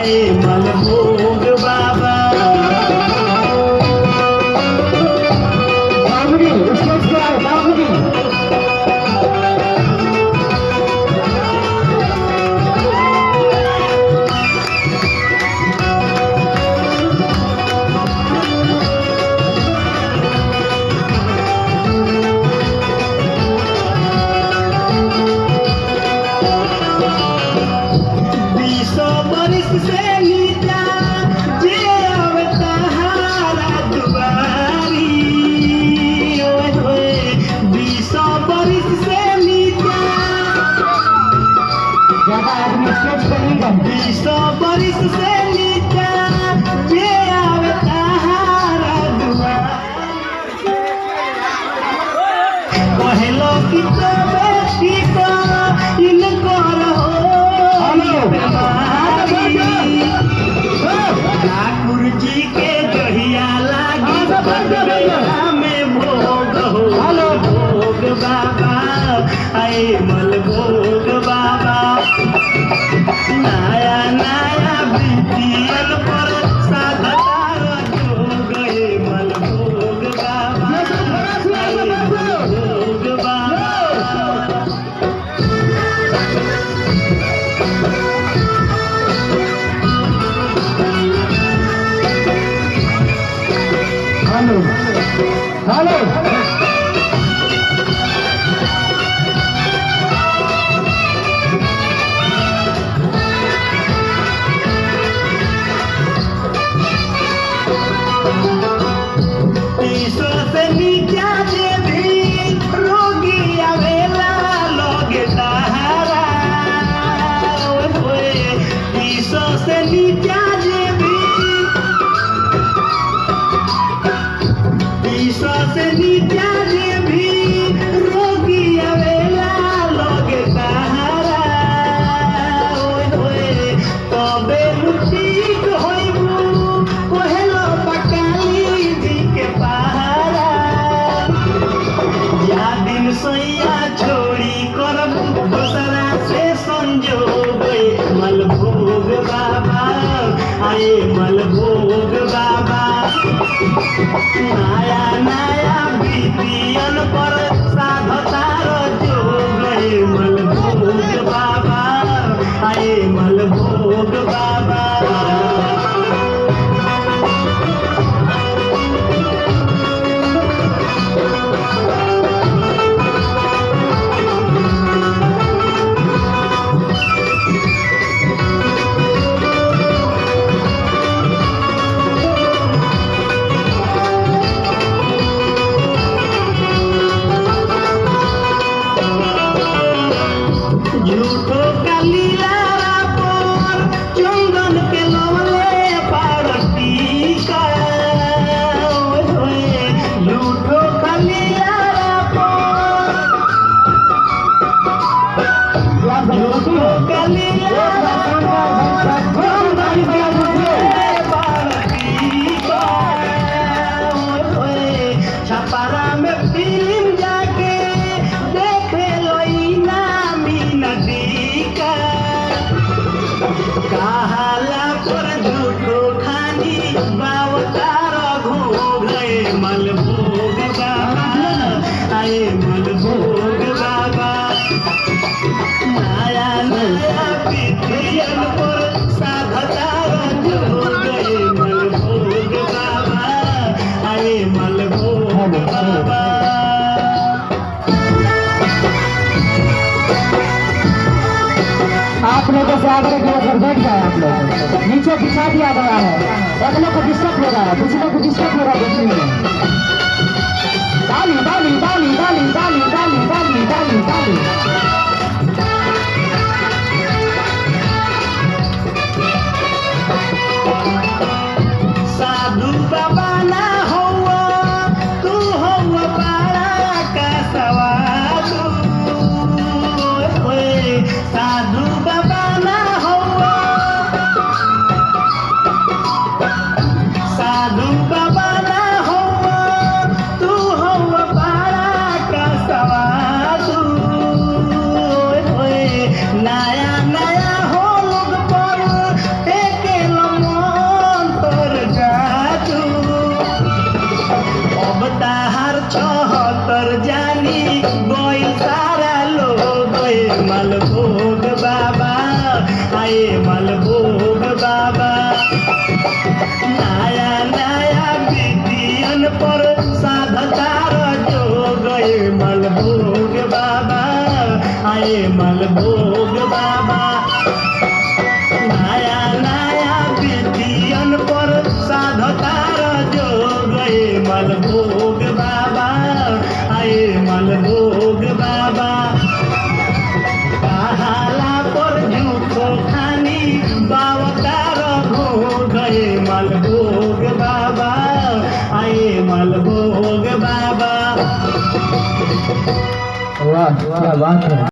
आए मलभोग बाबा। से नीचा जे अवतारा दुआरी, ओए होए 20 बरिस से नीचा, 20 बरिस से नीचा जे अवतारा दुआरी। कहलो कि तो बेटी को इनको ठाकुर जी के दहिया लागी में भोग हो भोग बाबा। आए मलभोग बाबा। नया नया बिटियन पर साधतार जो गए मलभोग बाबा। आए मलभोग बाबा। हेलो से नीचा जे भी रोगी आवेला लोगे सहारा, से नीचा जे भी से नीचा जे भी रोगी आवेला लोगे सहारा, तबे ठीक होइबू कहलो पकाली जी के पहारा। या दिन सैया छोड़ी करबू दूसरा से संजोग मलभोग बाबा। आए मलभोग बाबा। नया नया बिटियन पर साधतार जो गए मलभोग बाबा। आए मलभोग बाबा। झूठो का लीला पर चंदन के लवले पारती का, झूठो का लीला पर, झूठो का लीला चंदन के लवले पारती का। छपारा में फिल्म जाके देखे लोईना कहाला पर झूठो खानी बावतार घो गए मलभोग बाबा। आए मलभोग बाबा। नया नया बिटियन पर साधतार जो गए मलभोग बाबा। आए मलभोग बाबा। आप लोगों से आगे की ओर बैठ गए। आप लोग नीचे बिछा दिया गया है। अगले को डिस्टर्ब हो रहा है, दूसरे को डिस्टर्ब हो रहा है देखने में। डाली डाली डाली डाली डाली डाली डाली डाली डाली। साधु बाबा ना हो तू हो पारा का सवालू। साधु बाबा ना हो, साधु बाबा ना हो तू हो पारा का सवालू। आए मलभोग बाबा। नया नया विधियन पर साधतार जो गए मलभोग बाबा, आए मलभोग बाबा। नया नया विधियन पर साधतार जो गए मलभोग बाबा, आए मलभोग बाबा। कहाला पर झूठो खानी बावतार हो गए मलभोग बाबा, आए मलभोग बाबा। वाह क्या बात है।